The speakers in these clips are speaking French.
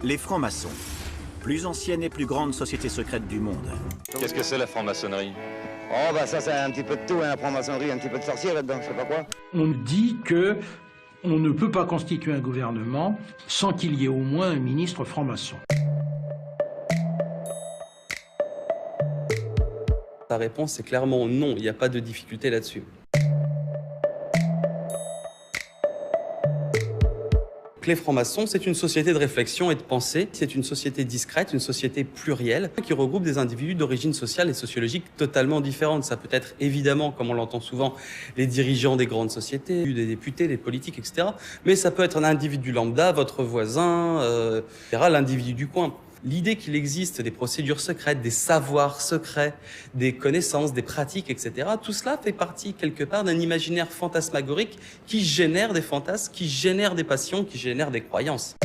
Les francs-maçons, plus ancienne et plus grande société secrète du monde. Qu'est-ce que c'est la franc-maçonnerie? Oh bah ça c'est un petit peu de tout, hein, la franc-maçonnerie, un petit peu de sorcier là-dedans, je sais pas quoi. On dit que on ne peut pas constituer un gouvernement sans qu'il y ait au moins un ministre franc-maçon. La réponse est clairement non, il n'y a pas de difficulté là-dessus. Les francs-maçons, c'est une société de réflexion et de pensée. C'est une société discrète, une société plurielle qui regroupe des individus d'origine sociale et sociologique totalement différentes. Ça peut être évidemment, comme on l'entend souvent, les dirigeants des grandes sociétés, des députés, des politiques, etc. Mais ça peut être un individu lambda, votre voisin, etc., l'individu du coin. L'idée qu'il existe des procédures secrètes, des savoirs secrets, des connaissances, des pratiques, etc., tout cela fait partie quelque part d'un imaginaire fantasmagorique qui génère des fantasmes, qui génère des passions, qui génère des croyances.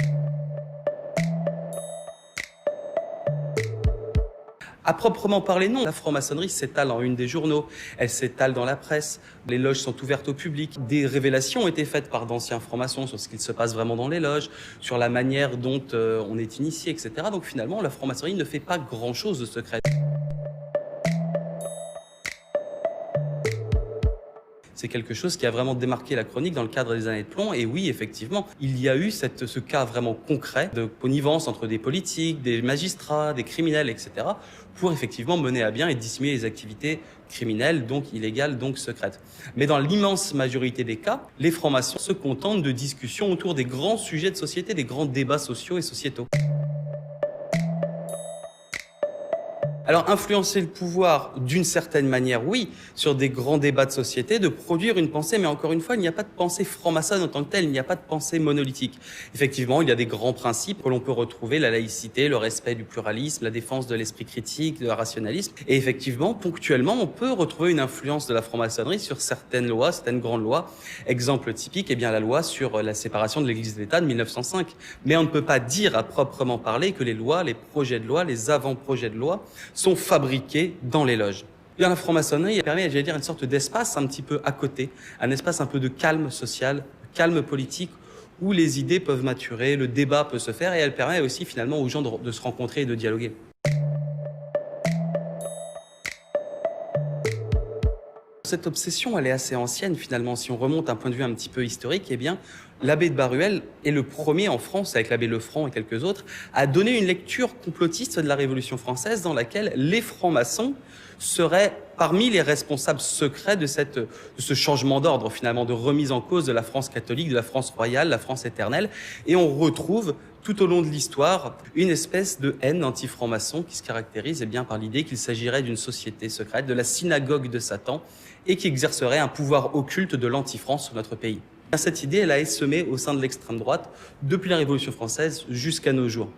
À proprement parler, non. La franc-maçonnerie s'étale en une des journaux, elle s'étale dans la presse, les loges sont ouvertes au public. Des révélations ont été faites par d'anciens francs-maçons sur ce qu'il se passe vraiment dans les loges, sur la manière dont on est initié, etc. Donc finalement, la franc-maçonnerie ne fait pas grand-chose de secret. C'est quelque chose qui a vraiment démarqué la chronique dans le cadre des années de plomb. Et oui, effectivement, il y a eu ce cas vraiment concret de connivence entre des politiques, des magistrats, des criminels, etc., pour effectivement mener à bien et dissimuler les activités criminelles, donc illégales, donc secrètes. Mais dans l'immense majorité des cas, les francs-maçons se contentent de discussions autour des grands sujets de société, des grands débats sociaux et sociétaux. Alors, influencer le pouvoir d'une certaine manière, oui, sur des grands débats de société, de produire une pensée, mais encore une fois, il n'y a pas de pensée franc-maçonne en tant que telle, il n'y a pas de pensée monolithique. Effectivement, il y a des grands principes que l'on peut retrouver, la laïcité, le respect du pluralisme, la défense de l'esprit critique, de la rationalisme. Et effectivement, ponctuellement, on peut retrouver une influence de la franc-maçonnerie sur certaines lois, certaines grandes lois. Exemple typique, eh bien, la loi sur la séparation de l'Église et de l'État de 1905. Mais on ne peut pas dire à proprement parler que les lois, les projets de loi, les avant-projets de loi sont fabriqués dans les loges. Bien, la franc-maçonnerie permet, j'allais dire, une sorte d'espace un petit peu à côté, un espace un peu de calme social, calme politique, où les idées peuvent maturer, le débat peut se faire, et elle permet aussi finalement aux gens de se rencontrer et de dialoguer. Cette obsession, elle est assez ancienne finalement. Si on remonte un point de vue un petit peu historique, eh bien, l'abbé de Baruel est le premier en France, avec l'abbé Lefranc et quelques autres, à donner une lecture complotiste de la Révolution française dans laquelle les francs-maçons seraient parmi les responsables secrets de ce changement d'ordre, finalement, de remise en cause de la France catholique, de la France royale, la France éternelle. Et on retrouve tout au long de l'histoire une espèce de haine anti-franc-maçon qui se caractérise bien par l'idée qu'il s'agirait d'une société secrète, de la synagogue de Satan, et qui exercerait un pouvoir occulte de l'anti-franc sur notre pays. Cette idée, elle a essaimé au sein de l'extrême droite depuis la Révolution française jusqu'à nos jours.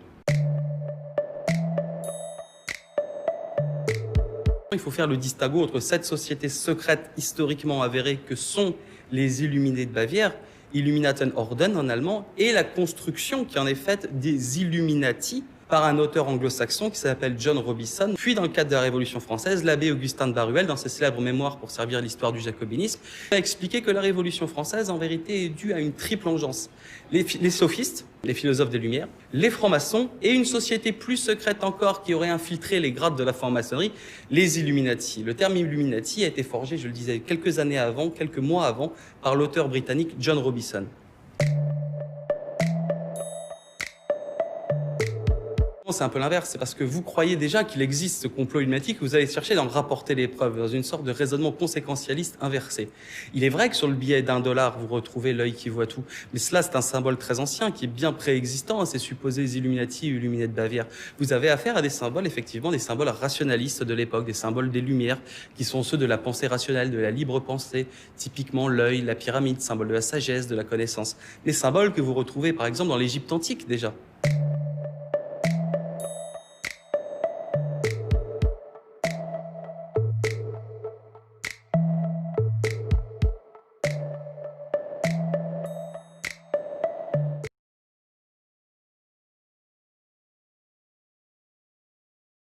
Il faut faire le distinguo entre cette société secrète historiquement avérée que sont les Illuminés de Bavière, Illuminatenorden en allemand, et la construction qui en est faite des Illuminati par un auteur anglo-saxon qui s'appelle John Robison. Puis, dans le cadre de la Révolution française, l'abbé Augustin de Baruel, dans ses célèbres mémoires pour servir l'histoire du jacobinisme, a expliqué que la Révolution française, en vérité, est due à une triple engeance. Les sophistes, les philosophes des Lumières, les francs-maçons et une société plus secrète encore qui aurait infiltré les grades de la franc-maçonnerie, les Illuminati. Le terme Illuminati a été forgé, je le disais, quelques années avant, quelques mois avant, par l'auteur britannique John Robison. C'est un peu l'inverse, c'est parce que vous croyez déjà qu'il existe ce complot illuminati que vous allez chercher d'en rapporter les preuves dans une sorte de raisonnement conséquentialiste inversé. Il est vrai que sur le billet d'1 $, vous retrouvez l'œil qui voit tout, mais cela c'est un symbole très ancien qui est bien préexistant à ces supposés Illuminati ou Illuminés de Bavière. Vous avez affaire à des symboles, effectivement, des symboles rationalistes de l'époque, des symboles des Lumières, qui sont ceux de la pensée rationnelle, de la libre pensée, typiquement l'œil, la pyramide, symbole de la sagesse, de la connaissance. Des symboles que vous retrouvez par exemple dans l'Égypte antique déjà.